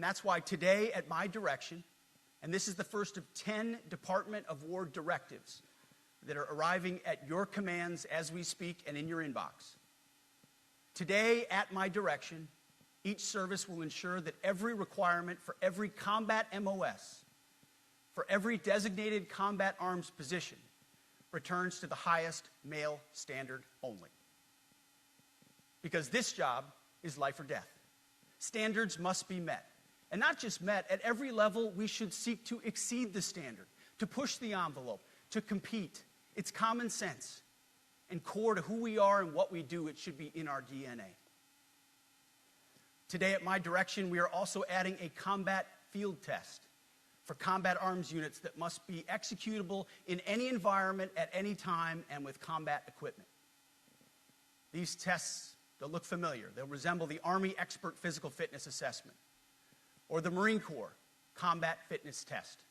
And that's why today, at my direction, and this is the first of 10 Department of War directives that are arriving at your commands as we speak and in your inbox. Today, at my direction, each service will ensure that every requirement for every combat MOS, for every designated combat arms position, returns to the highest male standard only. Because this job is life or death. Standards must be met. And not just met, at every level we should seek to exceed the standard, to push the envelope, to compete. It's common sense and core to who we are and what we do. It should be in our DNA. Today, at my direction, we are also adding a combat field test for combat arms units that must be executable in any environment at any time and with combat equipment. These tests, they'll look familiar. They'll resemble the Army Expert Physical Fitness Assessment or the Marine Corps Combat Fitness Test.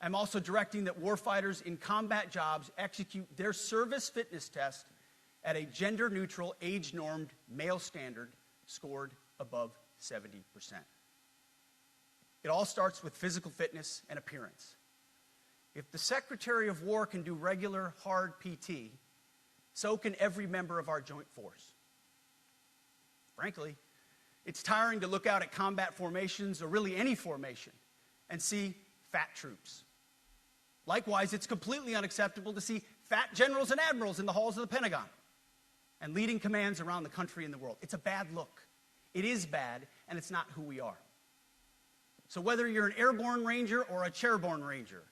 I'm also directing that warfighters in combat jobs execute their service fitness test at a gender-neutral, age-normed male standard scored above 70%. It all starts with physical fitness and appearance. If the Secretary of War can do regular, hard PT, so can every member of our joint force. Frankly, it's tiring to look out at combat formations, or really any formation, and see fat troops. Likewise, it's completely unacceptable to see fat generals and admirals in the halls of the Pentagon and leading commands around the country and the world. It's a bad look. It is bad, and it's not who we are. So whether you're an airborne ranger or a chairborne ranger,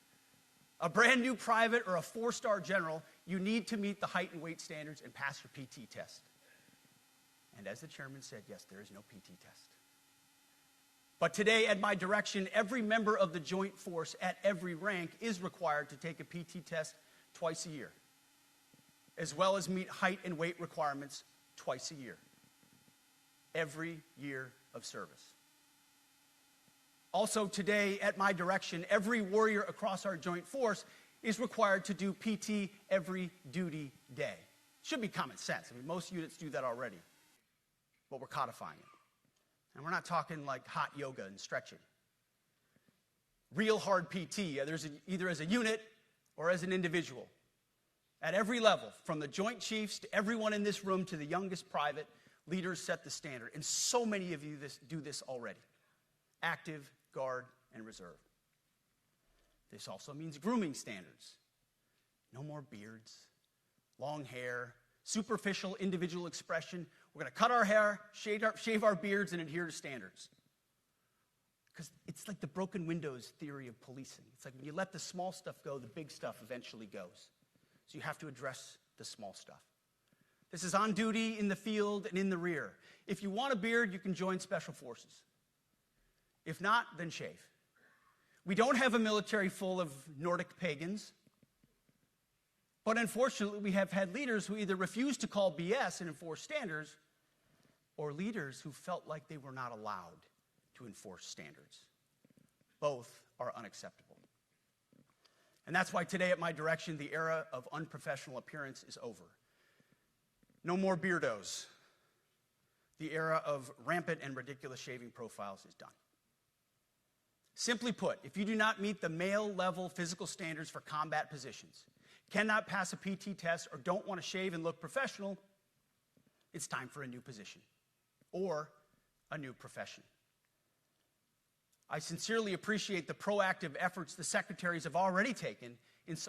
a brand new private or a 4-star general, you need to meet the height and weight standards and pass your PT test. And as the chairman said, yes, there is no PT test. But today, at my direction, every member of the joint force at every rank is required to take a PT test twice a year, as well as meet height and weight requirements twice a year, every year of service. Also today, at my direction, every warrior across our joint force is required to do PT every duty day. Should be common sense. I mean, most units do that already, but we're codifying it. And we're not talking like hot yoga and stretching. Real hard PT, either as a unit or as an individual. At every level, from the Joint Chiefs to everyone in this room to the youngest private, leaders set the standard. And so many of you do this already. Active, Guard, and Reserve. This also means grooming standards. No more beards, long hair, superficial individual expression. We're going to cut our hair, shave our beards, and adhere to standards. Because it's like the broken windows theory of policing. It's like when you let the small stuff go, the big stuff eventually goes. So you have to address the small stuff. This is on duty, in the field, and in the rear. If you want a beard, you can join Special Forces. If not, then shave. We don't have a military full of Nordic pagans. But unfortunately, we have had leaders who either refused to call BS and enforce standards, or leaders who felt like they were not allowed to enforce standards. Both are unacceptable. And that's why today, at my direction, the era of unprofessional appearance is over. No more beardos. The era of rampant and ridiculous shaving profiles is done. Simply put, if you do not meet the male-level physical standards for combat positions, cannot pass a PT test, or don't want to shave and look professional, it's time for a new position or a new profession. I sincerely appreciate the proactive efforts the secretaries have already taken in